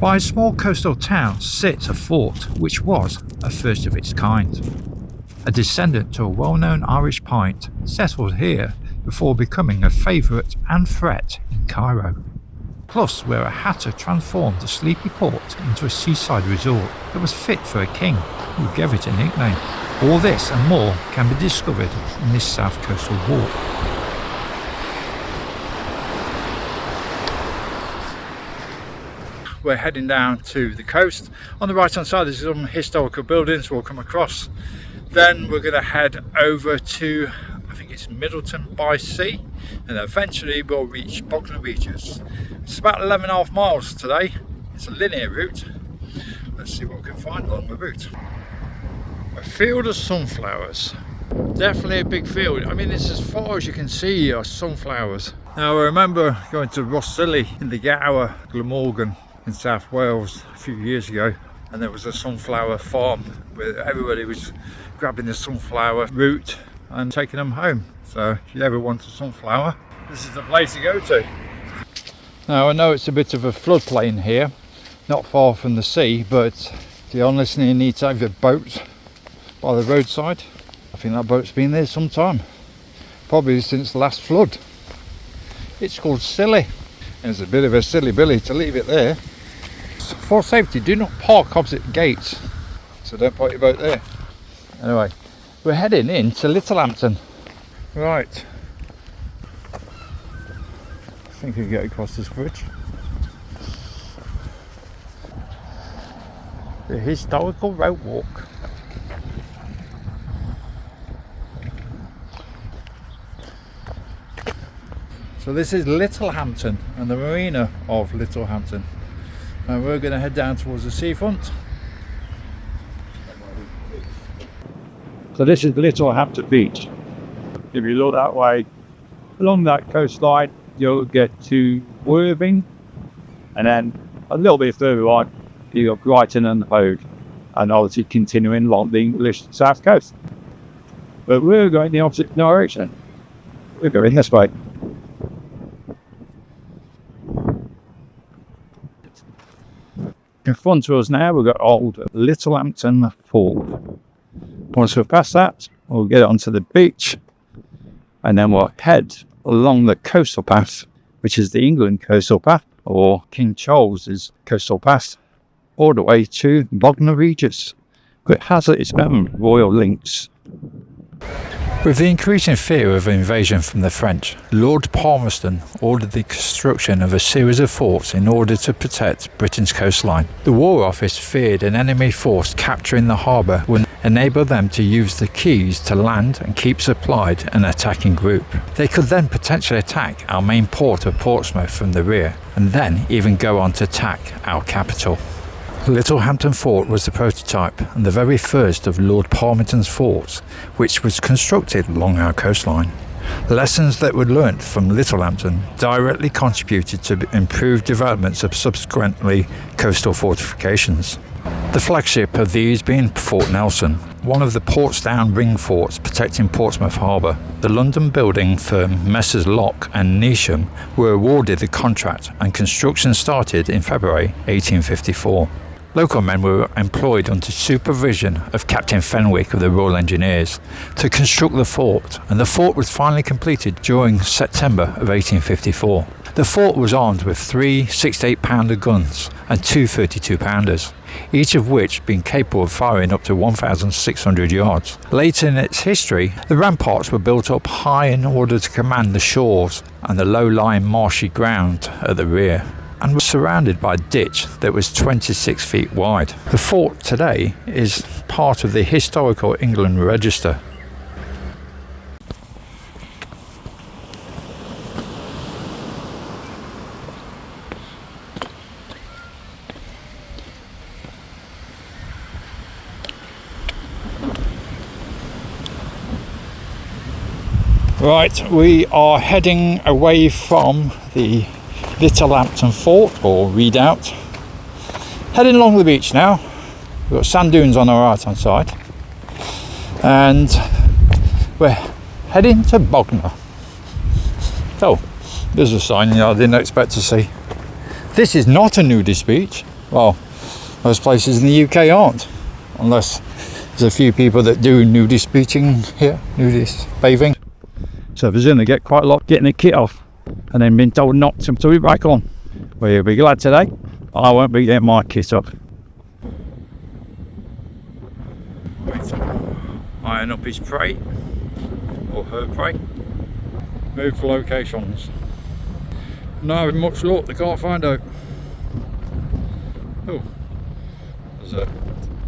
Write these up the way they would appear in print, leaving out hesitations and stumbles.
By a small coastal town sits a fort which was a first of its kind. A descendant to a well-known Irish pint settled here before becoming a favourite and threat in Cairo. Plus, where a hatter transformed a sleepy port into a seaside resort that was fit for a king who gave it a nickname. All this and more can be discovered in this South Coastal walk. We're heading down to the coast. On the right hand side there's some historical buildings we'll come across. Then we're going to head over to, I think it's Middleton by sea, and eventually we'll reach Bognor Regis. It's about 11.5 miles today. It's a linear route. Let's see what we can find along the route. A field of sunflowers. Definitely a big field. I mean, it's as far as you can see are sunflowers. Now I remember going to Rossilly in the Gower, Glamorgan in South Wales a few years ago, and there was a sunflower farm where everybody was grabbing the sunflower root and taking them home. So if you ever want a sunflower, this is the place to go to. Now I know it's a bit of a floodplain here, not far from the sea, but to be honest, you need to have your boat by the roadside. I think that boat's been there some time, probably since the last flood. It's called Silly, and it's a bit of a silly billy to leave it there. For safety, do not park opposite gates, so don't park your boat there. Anyway, we're heading into Littlehampton. Right, I think we can get across this bridge. The historical road walk. So this is Littlehampton and the marina of Littlehampton, and we're going to head down towards the seafront. So this is Littlehampton Beach. If you look that way, along that coastline, you'll get to Worthing, and then a little bit further on, you got Brighton and Hove, and obviously continuing along the English south coast. But we're going the opposite direction. We're going this way. In front of us now, we've got old Littlehampton Fort. Once we've passed that, we'll get onto the beach, and then we'll head along the coastal path, which is the England coastal path, or King Charles's coastal path, all the way to Bognor Regis. It has its own royal links. With the increasing fear of invasion from the French, Lord Palmerston ordered the construction of a series of forts in order to protect Britain's coastline. The War Office feared an enemy force capturing the harbour would enable them to use the quays to land and keep supplied an attacking group. They could then potentially attack our main port of Portsmouth from the rear, and then even go on to attack our capital. Littlehampton Fort was the prototype and the very first of Lord Palmerston's forts, which was constructed along our coastline. Lessons that were learnt from Littlehampton directly contributed to improved developments of subsequently coastal fortifications. The flagship of these being Fort Nelson, one of the Portsdown ring forts protecting Portsmouth Harbour. The London building firm Messrs Locke and Neesham were awarded the contract, and construction started in February 1854. Local men were employed under supervision of Captain Fenwick of the Royal Engineers to construct the fort, and the fort was finally completed during September of 1854. The fort was armed with 3 68-pounder guns and 2 32-pounders, each of which being capable of firing up to 1,600 yards. Later in its history, the ramparts were built up high in order to command the shores and the low-lying marshy ground at the rear, and was surrounded by a ditch that was 26 feet wide. The fort today is part of the Historical England Register. Right, we are heading away from the Littlehampton Fort, or Redoubt. Heading along the beach now. We've got sand dunes on our right hand side, and we're heading to Bognor. Oh, there's a sign I didn't expect to see. This is not a nudist beach. Well, most places in the UK aren't, unless there's a few people that do nudist beaching here, nudist bathing. So there's going to get quite a lot getting the kit off and then being told not to put it back on. Well, you'll be glad today I won't be getting my kit up. Iron up his prey, or her prey. Move for locations. Not having much luck, they can't find out. Oh, there's a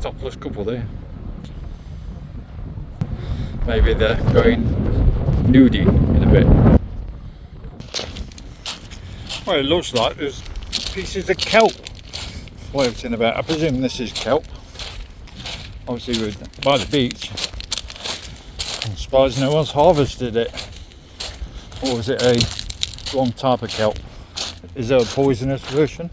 topless couple there. Maybe they're going nudie in a bit. Well, it looks like there's pieces of kelp floating about. I presume this is kelp. Obviously we're by the beach. I'm surprised no one's harvested it. Or is it a wrong type of kelp? Is there a poisonous version?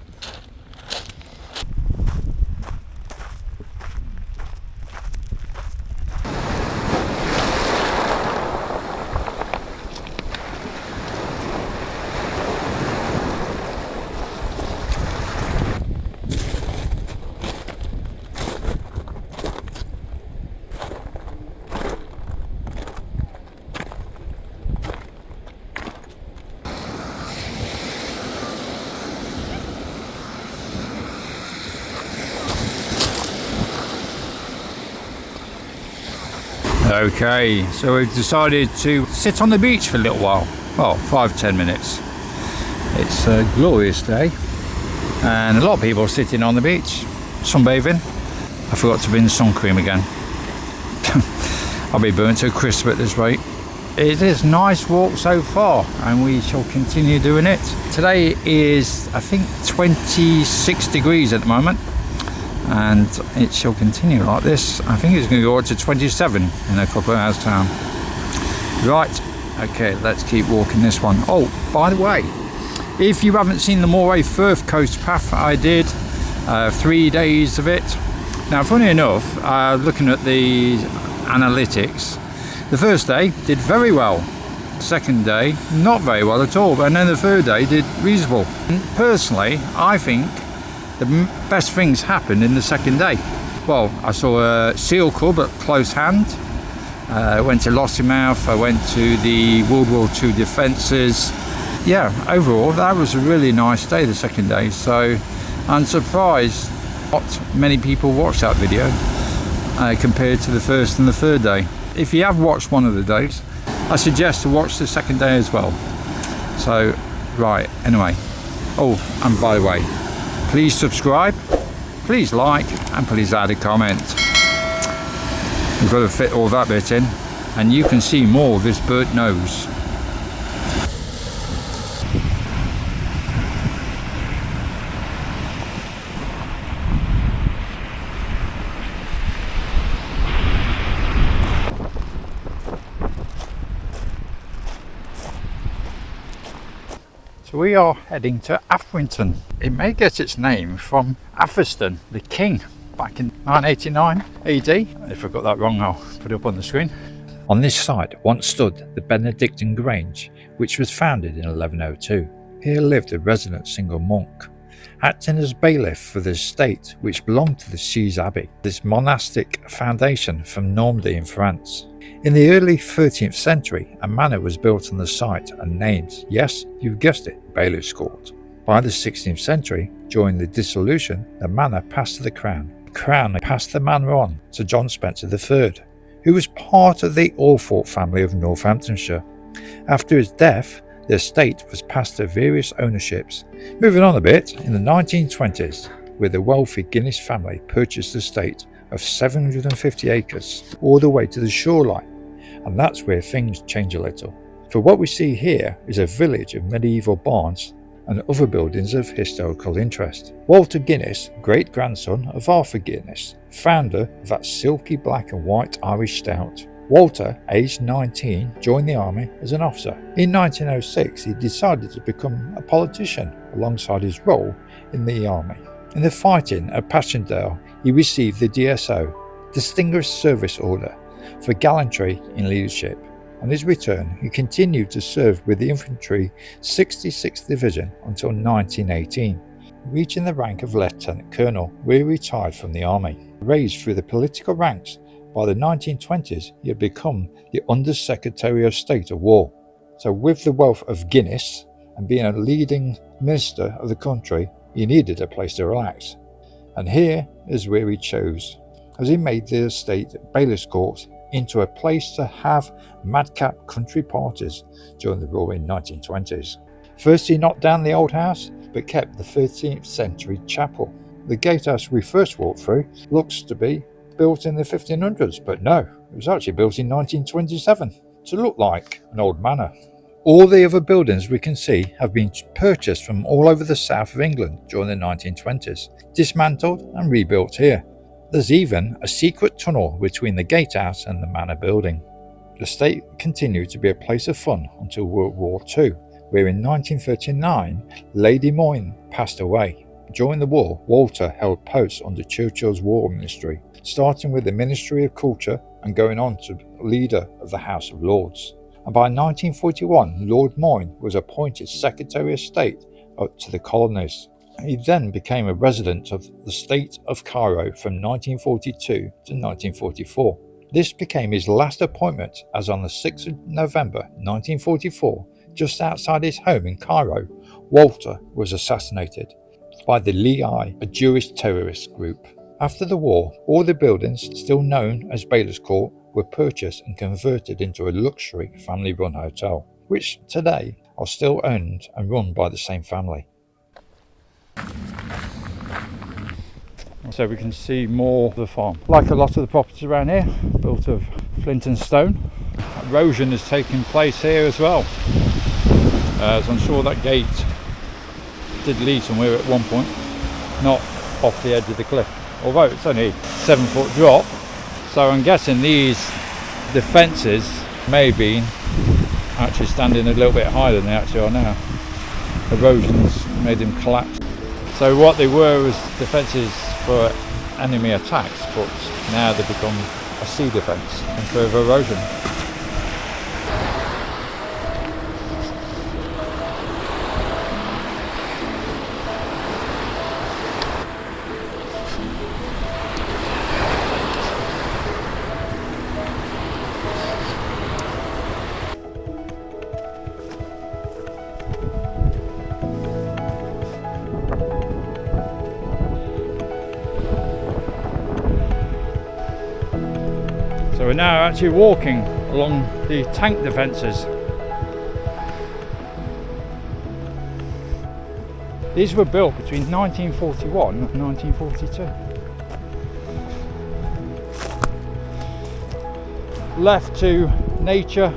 Okay, so we've decided to sit on the beach for a little while. Well, 5-10 minutes. It's a glorious day and a lot of people are sitting on the beach, sunbathing. I forgot to bring sun cream again. I'll be burnt to a crisp at this rate. It is a nice walk so far and we shall continue doing it. Today is, I think, 26 degrees at the moment. And it shall continue like this. I think it's going to go up to 27 in a couple of hours time. Right, okay, let's keep walking this one. Oh, by the way, if you haven't seen the Moray Firth Coast Path, I did 3 days of it. Now, funny enough, looking at the analytics, the first day did very well. Second day, not very well at all. And then the third day did reasonable. And personally, I think the best things happened in the second day. Well, I saw a seal club at close hand. I went to Lossiemouth, I went to the World War II defences. Yeah, overall, that was a really nice day, the second day. So I'm surprised not many people watched that video compared to the first and the third day. If you have watched one of the days, I suggest to watch the second day as well. So, right, anyway. Oh, and by the way, please subscribe, please like, and please add a comment. We've got to fit all that bit in, and you can see more of this burnt nose. So we are heading to Affrington. It may get its name from Atherston, the king, back in 989 AD. If I got that wrong, I'll put it up on the screen. On this site once stood the Benedictine Grange, which was founded in 1102. Here lived a resident single monk, acting as bailiff for the estate which belonged to the Siege Abbey, this monastic foundation from Normandy in France. In the early 13th century, a manor was built on the site and named, yes, you've guessed it, Bailiff's Court. By the 16th century, during the dissolution, the manor passed to the Crown. The Crown passed the manor on to John Spencer III, who was part of the Althorpe family of Northamptonshire. After his death, the estate was passed to various ownerships. Moving on a bit, in the 1920s, where the wealthy Guinness family purchased the estate of 750 acres all the way to the shoreline, and that's where things change a little. For what we see here is a village of medieval barns and other buildings of historical interest. Walter Guinness, great-grandson of Arthur Guinness, founder of that silky black and white Irish stout. Walter, aged 19, joined the army as an officer. In 1906, he decided to become a politician alongside his role in the army. In the fighting at Passchendaele, he received the DSO, Distinguished Service Order, for gallantry in leadership. On his return, he continued to serve with the Infantry 66th Division until 1918, reaching the rank of Lieutenant Colonel where he retired from the army. Raised through the political ranks, by the 1920s he had become the Under Secretary of State of War. So with the wealth of Guinness and being a leading minister of the country, he needed a place to relax. And here is where he chose, as he made the estate Bailiff's Court into a place to have madcap country parties during the roaring 1920s. First he knocked down the old house, but kept the 13th century chapel. The gatehouse we first walked through looks to be built in the 1500s, but no, it was actually built in 1927 to look like an old manor. All the other buildings we can see have been purchased from all over the south of England during the 1920s, dismantled and rebuilt here. There's even a secret tunnel between the gatehouse and the manor building. The estate continued to be a place of fun until World War II, where in 1939 Lady Moyne passed away. During the war, Walter held posts under Churchill's War Ministry, starting with the Ministry of Culture and going on to leader of the House of Lords. And by 1941, Lord Moyne was appointed Secretary of State to the colonies. He then became a resident of the state of Cairo from 1942 to 1944. This became his last appointment, as on the 6th of November 1944, just outside his home in Cairo, Walter was assassinated by the Lehi, a Jewish terrorist group. After the war, all the buildings still known as Bailiff's Court were purchased and converted into a luxury family-run hotel, which today are still owned and run by the same family. So we can see more of the farm. Like a lot of the properties around here, built of flint and stone. Erosion has taken place here as well. As I'm sure that gate did lead somewhere at one point, not off the edge of the cliff. Although it's only a 7-foot drop, so I'm guessing the fences may have been actually standing a little bit higher than they actually are now. Erosion's made them collapse. So what they were was defences for enemy attacks, but now they've become a sea defence and further erosion. So we're now actually walking along the tank defences. These were built between 1941 and 1942. Left to nature.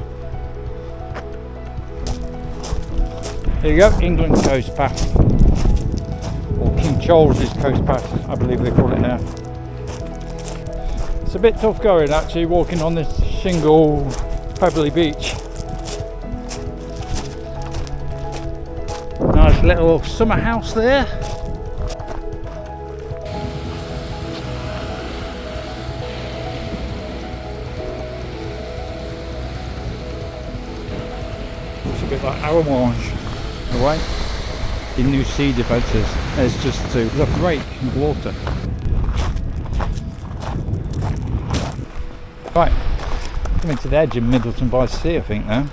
Here you go, England's Coast Path, or King Charles's Coast Path, I believe they call it now. It's a bit tough going actually, walking on this shingle pebbly beach. Nice little summer house there. It's a bit like Arromange in a way. The new sea defences. It's just a break in the water. Right, coming to the edge of Middleton by Sea, I think now.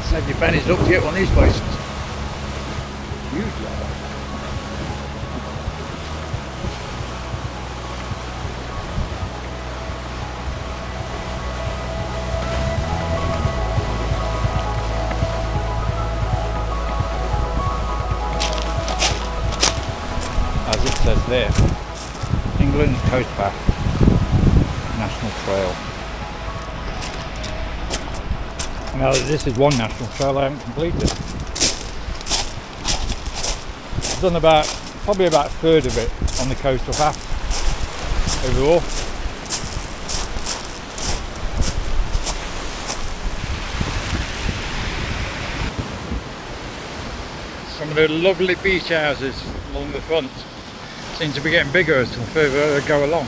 Save your pennies up to get one of these places. Huge. As it says there, England's Coast Path National Trail. Now this is one national trail I haven't completed. I've done probably about a third of it on the coastal path overall. Some of the lovely beach houses along the front seem to be getting bigger as the further they go along.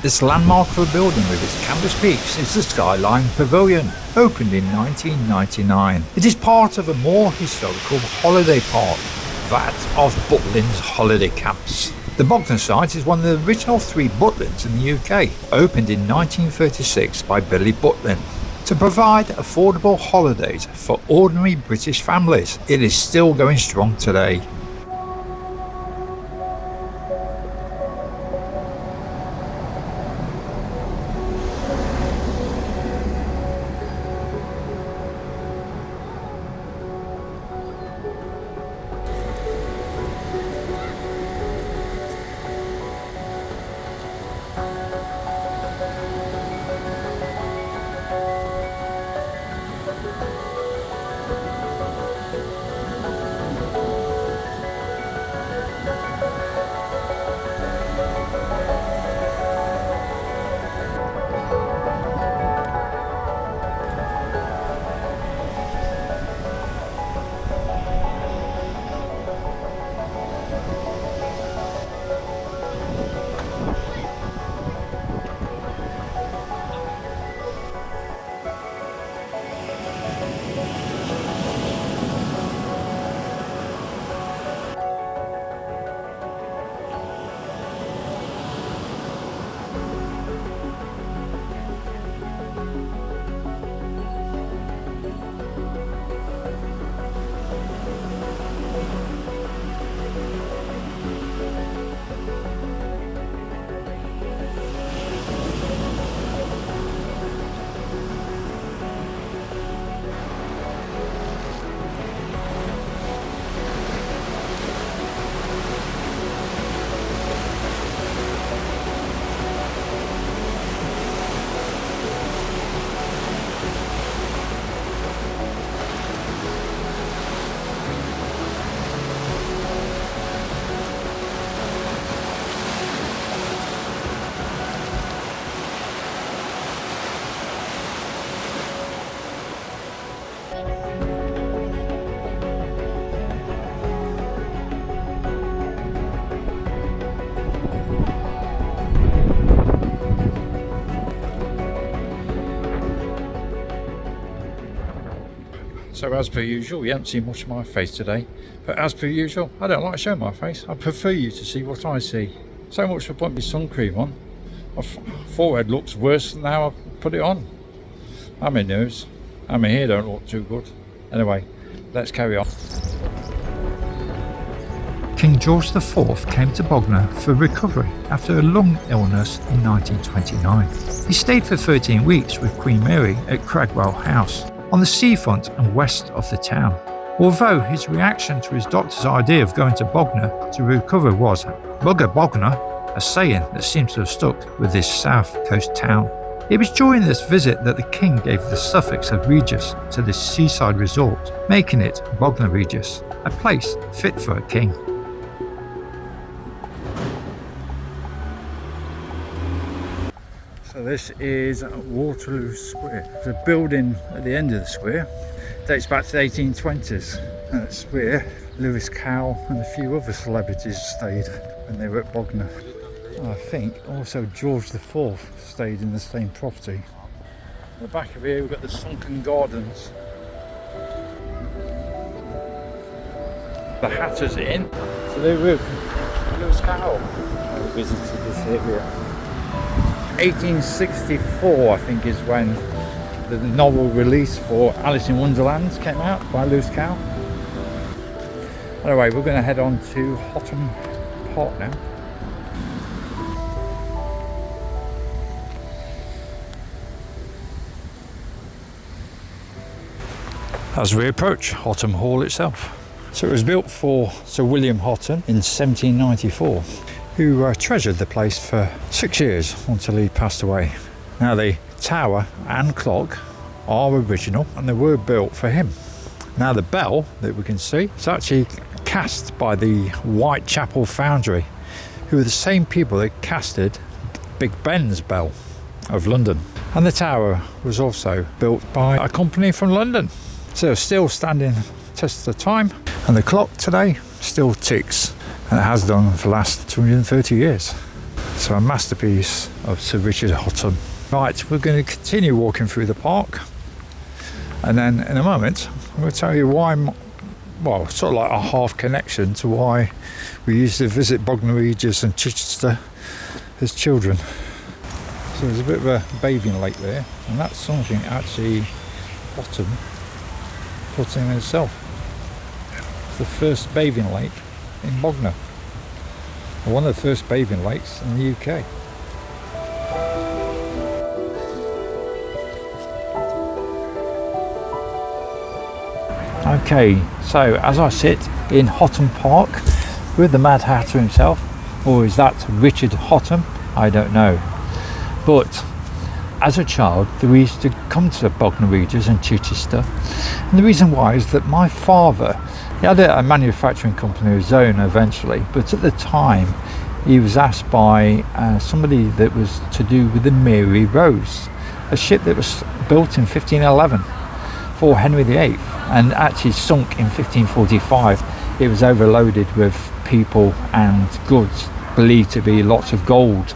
This landmark for a building with its campus peaks is the Skyline Pavilion, opened in 1999. It is part of a more historical holiday park, that of Butlin's holiday camps. The Bognor site is one of the original 3 Butlins in the UK, opened in 1936 by Billy Butlin to provide affordable holidays for ordinary British families. It is still going strong today. So as per usual, you haven't seen much of my face today, but as per usual, I don't like showing my face. I prefer you to see what I see. So much for putting my sun cream on. My forehead looks worse than how I put it on. I'm in news, and my hair don't look too good. Anyway, let's carry on. King George IV came to Bognor for recovery after a long illness in 1929. He stayed for 13 weeks with Queen Mary at Cragwell House, on the seafront and west of the town. Although his reaction to his doctor's idea of going to Bognor to recover was "Bugger Bognor," a saying that seems to have stuck with this south coast town. It was during this visit that the king gave the suffix of Regis to this seaside resort, making it Bognor Regis, a place fit for a king. So this is Waterloo Square. The building at the end of the square dates back to the 1820s. And it's where Lewis Cowell and a few other celebrities stayed when they were at Bognor. I think also George IV stayed in the same property. At the back of here we've got the sunken gardens. The Hatters Inn. So they were with Lewis Cowell. I visited this area. 1864 I think is when the novel release for Alice in Wonderland came out by Lewis Cowell. Anyway, we're going to head on to Hotham Park now. As we approach Hotham Hall itself. So it was built for Sir William Hotham in 1794, who treasured the place for 6 years until he passed away. Now the tower and clock are original and they were built for him. Now the bell that we can see is actually cast by the Whitechapel Foundry, who are the same people that casted Big Ben's bell of London. And the tower was also built by a company from London. So still standing test of time, and the clock today still ticks, and it has done for the last 230 years. So a masterpiece of Sir Richard Hotham. Right, we're going to continue walking through the park, and then in a moment I'm going to tell you why, well, sort of like a half connection to why we used to visit Bognor Regis and Chichester as children. So there's a bit of a bathing lake there, and that's something actually Hotham put in itself. It's the first bathing lake in Bognor, one of the first bathing lakes in the UK. Okay, so as I sit in Hotham Park with the Mad Hatter himself, or is that Richard Hotham? I don't know. But as a child, we used to come to Bognor Regis and Chichester, and the reason why is that my father, he had a manufacturing company of his own eventually, but at the time he was asked by somebody that was to do with the Mary Rose, a ship that was built in 1511 for Henry VIII and actually sunk in 1545. It was overloaded with people and goods, believed to be lots of gold.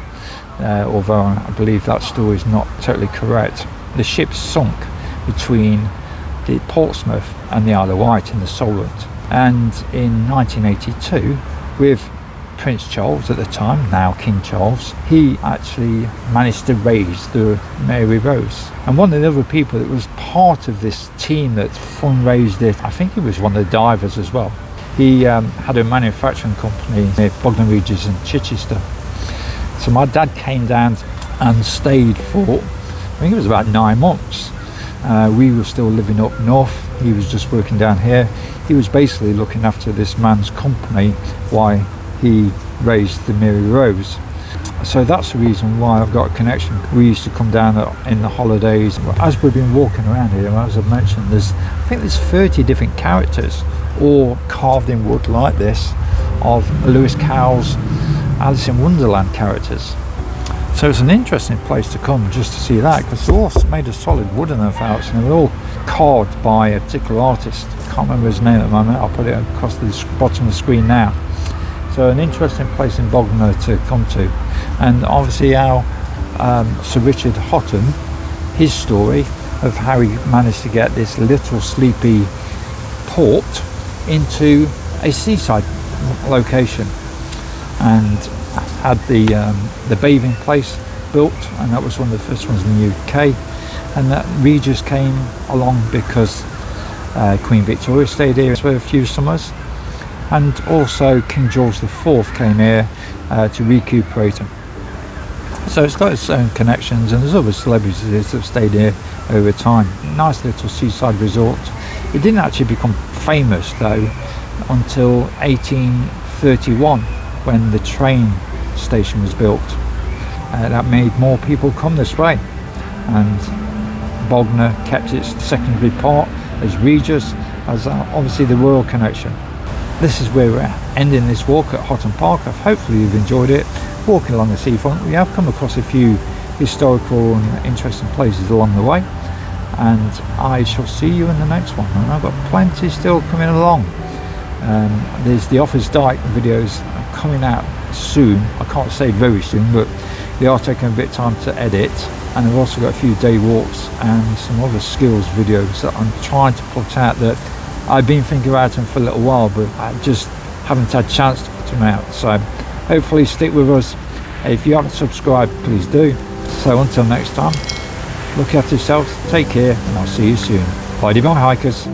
Although I believe that story is not totally correct. The ship sunk between the Portsmouth and the Isle of Wight in the Solent, and in 1982 with Prince Charles at the time, now King Charles, he actually managed to raise the Mary Rose. And one of the other people that was part of this team that fundraised it, I think he was one of the divers as well. He had a manufacturing company near Bognor Regis and Chichester. So my dad came down and stayed for, I think it was about 9 months. We were still living up north. He was just working down here. He was basically looking after this man's company while he raised the Mary Rose. So that's the reason why I've got a connection. We used to come down in the holidays. As we've been walking around here, as I've mentioned, I think there's 30 different characters, all carved in wood like this, of Lewis Cowell's Alice in Wonderland characters. So it's an interesting place to come just to see that, because they're all made of solid wood in their fouts, and they're all carved by a particular artist. I can't remember his name at the moment. I'll put it across the bottom of the screen now. So an interesting place in Bognor to come to, and obviously our Sir Richard Hotham, his story of how he managed to get this little sleepy port into a seaside location, and had the bathing place built, and that was one of the first ones in the UK. And that Regis came along because Queen Victoria stayed here for a few summers, and also King George IV came here to recuperate him. So it's got its own connections, and there's other celebrities that have stayed here over time. Nice little seaside resort. It didn't actually become famous though until 1831, when the train station was built. That made more people come this way, and Bognor kept its secondary part as Regis, as obviously the royal connection. This is where we're ending this walk at Houghton Park. Hopefully you've enjoyed it. Walking along the seafront, we have come across a few historical and interesting places along the way, and I shall see you in the next one, and I've got plenty still coming along. There's the Office Dyke videos coming out soon. I can't say very soon, but they are taking a bit of time to edit, and I've also got a few day walks and some other skills videos that I'm trying to put out, that I've been thinking about them for a little while, but I just haven't had a chance to put them out. So hopefully stick with us. If you haven't subscribed, please do. So until next time, look after yourselves, take care, and I'll see you soon. Bye, hikers.